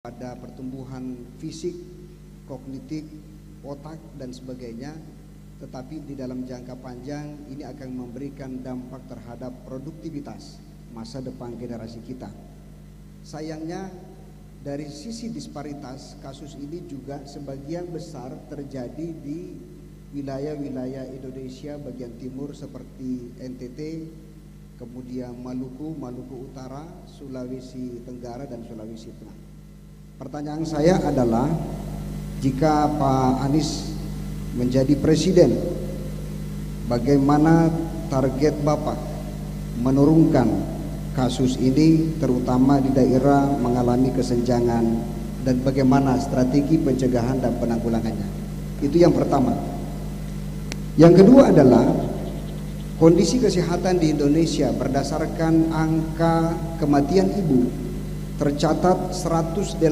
pada pertumbuhan fisik, kognitif, otak dan sebagainya, tetapi di dalam jangka panjang ini akan memberikan dampak terhadap produktivitas masa depan generasi kita. Sayangnya dari sisi disparitas, kasus ini juga sebagian besar terjadi di wilayah-wilayah Indonesia bagian timur seperti NTT, kemudian Maluku, Maluku Utara, Sulawesi Tenggara dan Sulawesi Tengah. Pertanyaan saya adalah, jika Pak Anies menjadi presiden, bagaimana target Bapak menurunkan kasus ini terutama di daerah mengalami kesenjangan, dan bagaimana strategi pencegahan dan penanggulangannya? Itu yang pertama. Yang kedua adalah kondisi kesehatan di Indonesia berdasarkan angka kematian ibu tercatat 189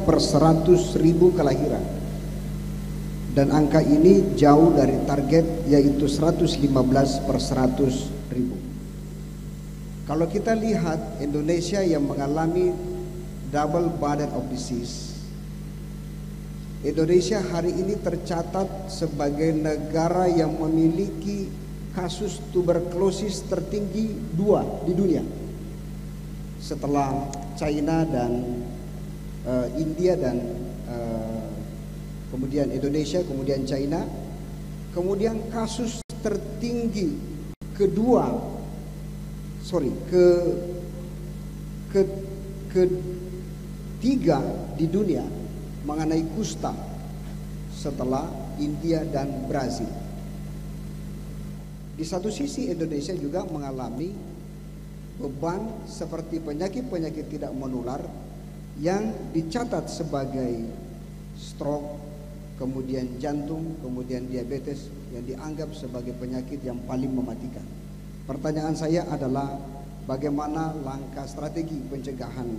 per 100.000 kelahiran, dan angka ini jauh dari target yaitu 115 per 100.000. Kalau kita lihat Indonesia yang mengalami double burden of disease, Indonesia hari ini tercatat sebagai negara yang memiliki kasus tuberkulosis tertinggi 2 di dunia, setelah China dan India dan kemudian Indonesia, kemudian China. Kemudian kasus tertinggi ketiga di dunia mengenai kusta setelah India dan Brazil. Di satu sisi Indonesia juga mengalami beban seperti penyakit-penyakit tidak menular yang dicatat sebagai stroke, kemudian jantung, kemudian diabetes, yang dianggap sebagai penyakit yang paling mematikan. Pertanyaan saya adalah, bagaimana langkah strategi pencegahan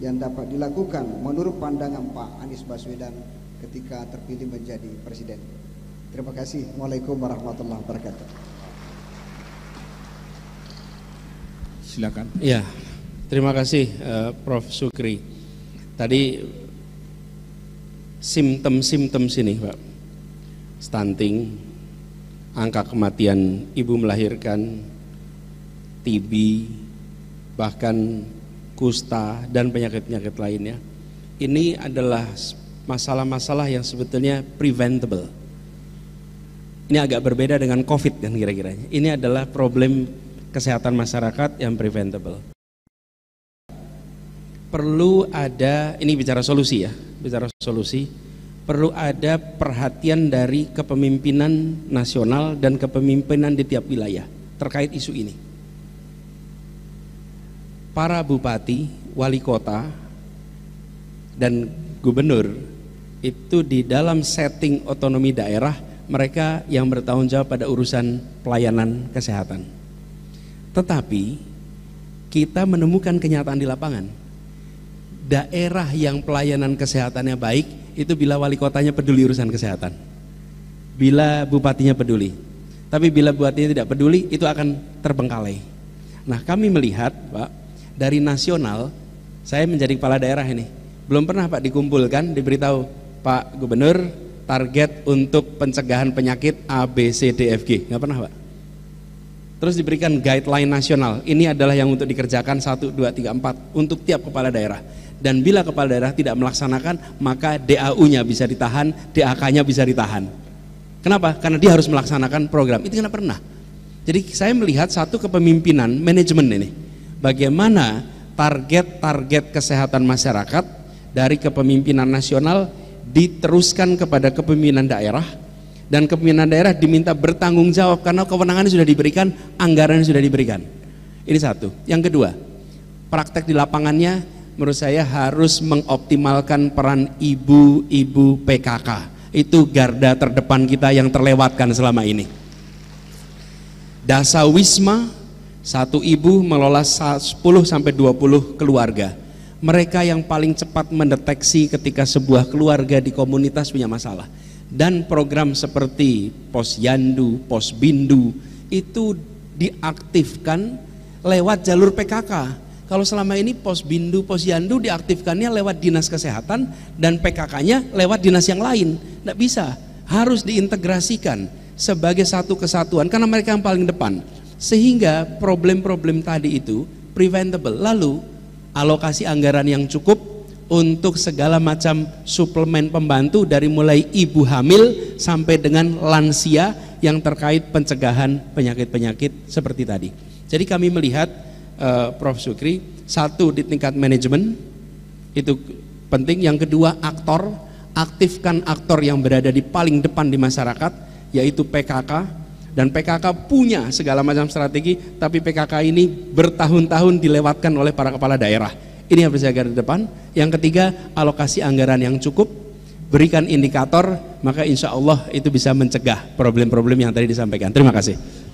yang dapat dilakukan menurut pandangan Pak Anies Baswedan ketika terpilih menjadi presiden? Terima kasih. Waalaikumsalam warahmatullahi wabarakatuh. Silakan. Ya, terima kasih Prof. Sukri. Tadi simptom-simptom sini, Pak. Stunting, angka kematian ibu melahirkan, TB, bahkan kusta dan penyakit-penyakit lainnya. Ini adalah masalah-masalah yang sebetulnya preventable. Ini agak berbeda dengan COVID kan kira-kiranya. Ini adalah problem kesehatan masyarakat yang preventable. Perlu ada, ini bicara solusi ya, bicara solusi, perlu ada perhatian dari kepemimpinan nasional dan kepemimpinan di tiap wilayah terkait isu ini. Para bupati, wali kota, dan gubernur itu di dalam setting otonomi daerah, mereka yang bertanggung jawab pada urusan pelayanan kesehatan. Tetapi kita menemukan kenyataan di lapangan, daerah yang pelayanan kesehatannya baik itu bila wali kotanya peduli urusan kesehatan, bila bupatinya peduli. Tapi bila bupatinya tidak peduli, itu akan terbengkalai. Nah, kami melihat, Pak, dari nasional, saya menjadi kepala daerah ini, belum pernah Pak dikumpulkan, diberitahu, Pak Gubernur, target untuk pencegahan penyakit A, B, C, D, F, G, nggak pernah, Pak. Terus diberikan guideline nasional, ini adalah yang untuk dikerjakan 1, 2, 3, 4 untuk tiap kepala daerah. Dan bila kepala daerah tidak melaksanakan, maka DAU-nya bisa ditahan, DAK-nya bisa ditahan. Kenapa? Karena dia harus melaksanakan program. Itu nggak pernah. Jadi saya melihat satu kepemimpinan manajemen ini, bagaimana target-target kesehatan masyarakat dari kepemimpinan nasional diteruskan kepada kepemimpinan daerah, dan kepemimpinan daerah diminta bertanggung jawab karena kewenangannya sudah diberikan, anggarannya sudah diberikan. Ini satu. Yang kedua, praktek di lapangannya menurut saya harus mengoptimalkan peran ibu-ibu PKK. Itu garda terdepan kita yang terlewatkan selama ini. Dasawisma, satu ibu mengelola 10-20 keluarga. Mereka yang paling cepat mendeteksi ketika sebuah keluarga di komunitas punya masalah. Dan program seperti Posyandu, Posbindu itu diaktifkan lewat jalur PKK. Kalau selama ini Posbindu, Posyandu diaktifkannya lewat dinas kesehatan dan PKK-nya lewat dinas yang lain. Tidak bisa, harus diintegrasikan sebagai satu kesatuan karena mereka yang paling depan. Sehingga problem-problem tadi itu preventable. Lalu alokasi anggaran yang cukup untuk segala macam suplemen pembantu dari mulai ibu hamil sampai dengan lansia yang terkait pencegahan penyakit-penyakit seperti tadi. Jadi kami melihat Prof. Sukri, satu di tingkat manajemen itu penting, yang kedua aktor, aktifkan aktor yang berada di paling depan di masyarakat yaitu PKK, dan PKK punya segala macam strategi, tapi PKK ini bertahun-tahun dilewatkan oleh para kepala daerah. Ini yang berjaga di depan. Yang ketiga, alokasi anggaran yang cukup, berikan indikator, maka insya Allah itu bisa mencegah problem-problem yang tadi disampaikan. Terima kasih.